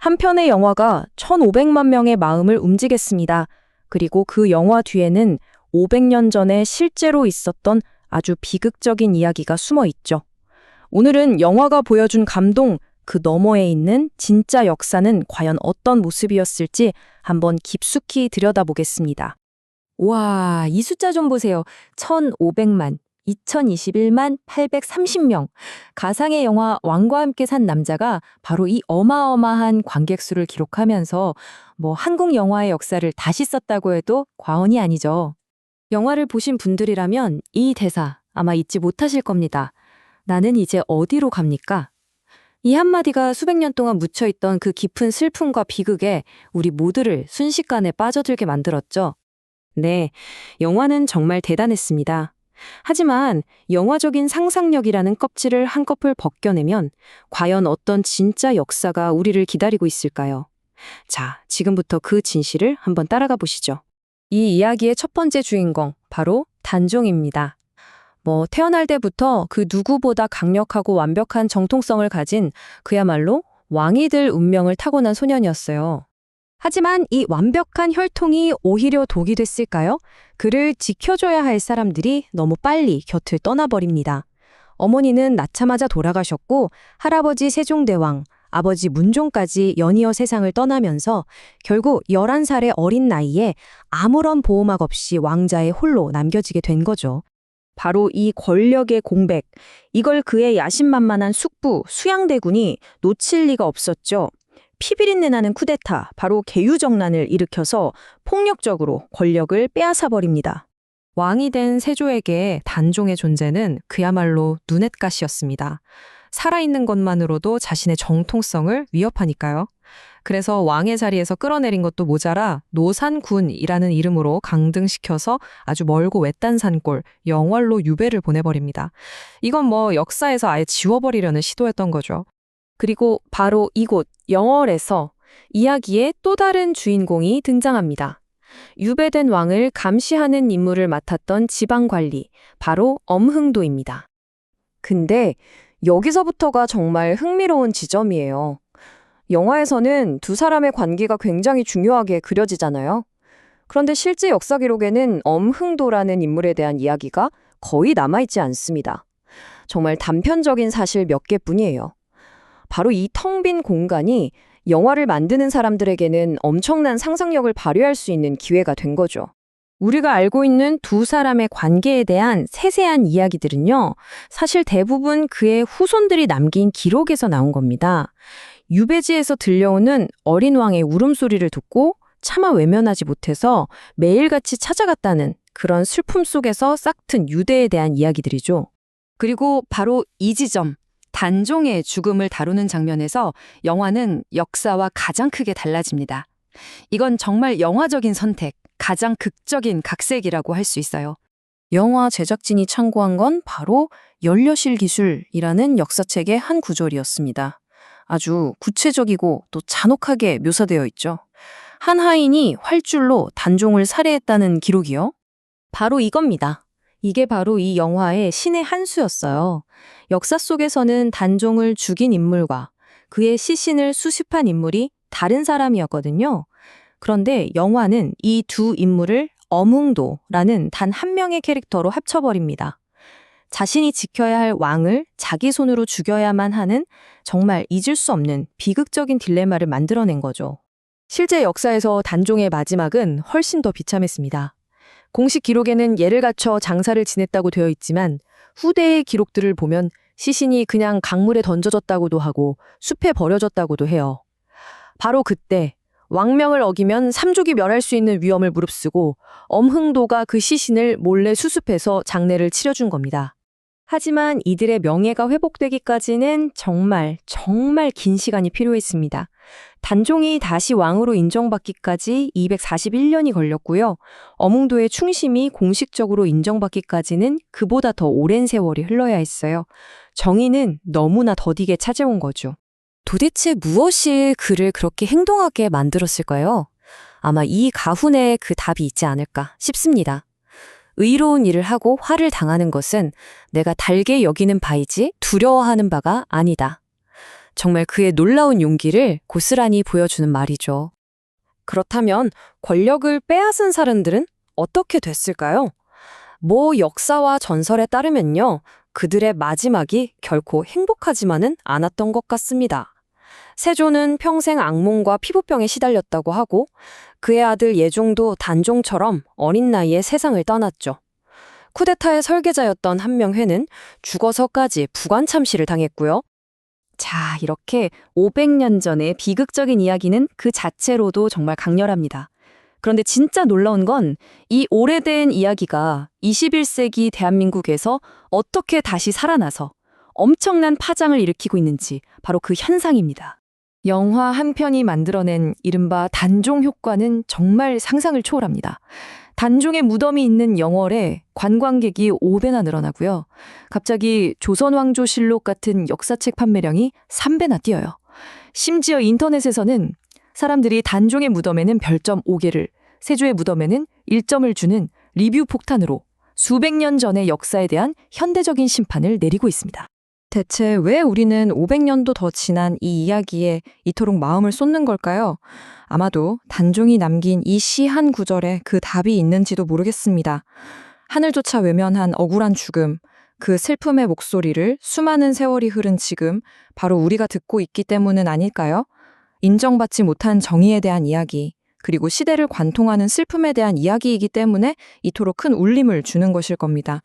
한 편의 영화가 1,500만 명의 마음을 움직였습니다. 그리고 그 영화 뒤에는 500년 전에 실제로 있었던 아주 비극적인 이야기가 숨어 있죠. 오늘은 영화가 보여준 감동, 그 너머에 있는 진짜 역사는 과연 어떤 모습이었을지 한번 깊숙이 들여다보겠습니다. 와, 이 숫자 좀 보세요. 1,500만, 2021만 830명. 가상의 영화 왕과 함께 산 남자가 바로 이 어마어마한 관객 수를 기록하면서 한국 영화의 역사를 다시 썼다고 해도 과언이 아니죠. 영화를 보신 분들이라면 이 대사 아마 잊지 못하실 겁니다. 나는 이제 어디로 갑니까? 이 한마디가 수백 년 동안 묻혀있던 그 깊은 슬픔과 비극에 우리 모두를 순식간에 빠져들게 만들었죠. 네, 영화는 정말 대단했습니다. 하지만 영화적인 상상력이라는 껍질을 한꺼풀 벗겨내면 과연 어떤 진짜 역사가 우리를 기다리고 있을까요? 자, 지금부터 그 진실을 한번 따라가 보시죠. 이 이야기의 첫 번째 주인공, 바로 단종입니다. 태어날 때부터 그 누구보다 강력하고 완벽한 정통성을 가진 그야말로 왕이 될 운명을 타고난 소년이었어요. 하지만 이 완벽한 혈통이 오히려 독이 됐을까요? 그를 지켜줘야 할 사람들이 너무 빨리 곁을 떠나버립니다. 어머니는 낳자마자 돌아가셨고 할아버지 세종대왕, 아버지 문종까지 연이어 세상을 떠나면서 결국 11살의 어린 나이에 아무런 보호막 없이 왕자의 홀로 남겨지게 된 거죠. 바로 이 권력의 공백, 이걸 그의 야심만만한 숙부, 수양대군이 놓칠 리가 없었죠. 피비린내 나는 쿠데타, 바로 계유정난을 일으켜서 폭력적으로 권력을 빼앗아버립니다. 왕이 된 세조에게 단종의 존재는 그야말로 눈엣가시였습니다. 살아있는 것만으로도 자신의 정통성을 위협하니까요. 그래서 왕의 자리에서 끌어내린 것도 모자라 노산군이라는 이름으로 강등시켜서 아주 멀고 외딴 산골, 영월로 유배를 보내버립니다. 이건 역사에서 아예 지워버리려는 시도였던 거죠. 그리고 바로 이곳 영월에서 이야기의 또 다른 주인공이 등장합니다. 유배된 왕을 감시하는 임무를 맡았던 지방관리, 바로 엄흥도입니다. 근데 여기서부터가 정말 흥미로운 지점이에요. 영화에서는 두 사람의 관계가 굉장히 중요하게 그려지잖아요. 그런데 실제 역사 기록에는 엄흥도라는 인물에 대한 이야기가 거의 남아있지 않습니다. 정말 단편적인 사실 몇 개뿐이에요. 바로 이 텅 빈 공간이 영화를 만드는 사람들에게는 엄청난 상상력을 발휘할 수 있는 기회가 된 거죠. 우리가 알고 있는 두 사람의 관계에 대한 세세한 이야기들은요, 사실 대부분 그의 후손들이 남긴 기록에서 나온 겁니다. 유배지에서 들려오는 어린 왕의 울음소리를 듣고 차마 외면하지 못해서 매일같이 찾아갔다는 그런 슬픔 속에서 싹튼 유대에 대한 이야기들이죠. 그리고 바로 이 지점, 단종의 죽음을 다루는 장면에서 영화는 역사와 가장 크게 달라집니다. 이건 정말 영화적인 선택, 가장 극적인 각색이라고 할 수 있어요. 영화 제작진이 참고한 건 바로 연료실 기술이라는 역사책의 한 구절이었습니다. 아주 구체적이고 또 잔혹하게 묘사되어 있죠. 한 하인이 활줄로 단종을 살해했다는 기록이요. 바로 이겁니다. 이게 바로 이 영화의 신의 한 수였어요. 역사 속에서는 단종을 죽인 인물과 그의 시신을 수습한 인물이 다른 사람이었거든요. 그런데 영화는 이 두 인물을 엄흥도라는 단 한 명의 캐릭터로 합쳐버립니다. 자신이 지켜야 할 왕을 자기 손으로 죽여야만 하는 정말 잊을 수 없는 비극적인 딜레마를 만들어낸 거죠. 실제 역사에서 단종의 마지막은 훨씬 더 비참했습니다. 공식 기록에는 예를 갖춰 장사를 지냈다고 되어 있지만 후대의 기록들을 보면 시신이 그냥 강물에 던져졌다고도 하고 숲에 버려졌다고도 해요. 바로 그때 왕명을 어기면 삼족이 멸할 수 있는 위험을 무릅쓰고 엄흥도가 그 시신을 몰래 수습해서 장례를 치러준 겁니다. 하지만 이들의 명예가 회복되기까지는 정말 긴 시간이 필요했습니다. 단종이 다시 왕으로 인정받기까지 241년이 걸렸고요. 엄흥도의 충심이 공식적으로 인정받기까지는 그보다 더 오랜 세월이 흘러야 했어요. 정의는 너무나 더디게 찾아온 거죠. 도대체 무엇이 그를 그렇게 행동하게 만들었을까요? 아마 이 가훈에 그 답이 있지 않을까 싶습니다. 의로운 일을 하고 화를 당하는 것은 내가 달게 여기는 바이지 두려워하는 바가 아니다. 정말 그의 놀라운 용기를 고스란히 보여주는 말이죠. 그렇다면 권력을 빼앗은 사람들은 어떻게 됐을까요? 역사와 전설에 따르면요, 그들의 마지막이 결코 행복하지만은 않았던 것 같습니다. 세조는 평생 악몽과 피부병에 시달렸다고 하고 그의 아들 예종도 단종처럼 어린 나이에 세상을 떠났죠. 쿠데타의 설계자였던 한명회는 죽어서까지 부관 참시를 당했고요. 자, 이렇게 500년 전의 비극적인 이야기는 그 자체로도 정말 강렬합니다. 그런데 진짜 놀라운 건 이 오래된 이야기가 21세기 대한민국에서 어떻게 다시 살아나서 엄청난 파장을 일으키고 있는지 바로 그 현상입니다. 영화 한 편이 만들어낸 이른바 단종 효과는 정말 상상을 초월합니다. 단종의 무덤이 있는 영월에 관광객이 5배나 늘어나고요. 갑자기 조선왕조실록 같은 역사책 판매량이 3배나 뛰어요. 심지어 인터넷에서는 사람들이 단종의 무덤에는 별점 5개를, 세조의 무덤에는 1점을 주는 리뷰 폭탄으로 수백 년 전의 역사에 대한 현대적인 심판을 내리고 있습니다. 대체 왜 우리는 500년도 더 지난 이 이야기에 이토록 마음을 쏟는 걸까요? 아마도 단종이 남긴 이 시 한 구절에 그 답이 있는지도 모르겠습니다. 하늘조차 외면한 억울한 죽음, 그 슬픔의 목소리를 수많은 세월이 흐른 지금 바로 우리가 듣고 있기 때문은 아닐까요? 인정받지 못한 정의에 대한 이야기, 그리고 시대를 관통하는 슬픔에 대한 이야기이기 때문에 이토록 큰 울림을 주는 것일 겁니다.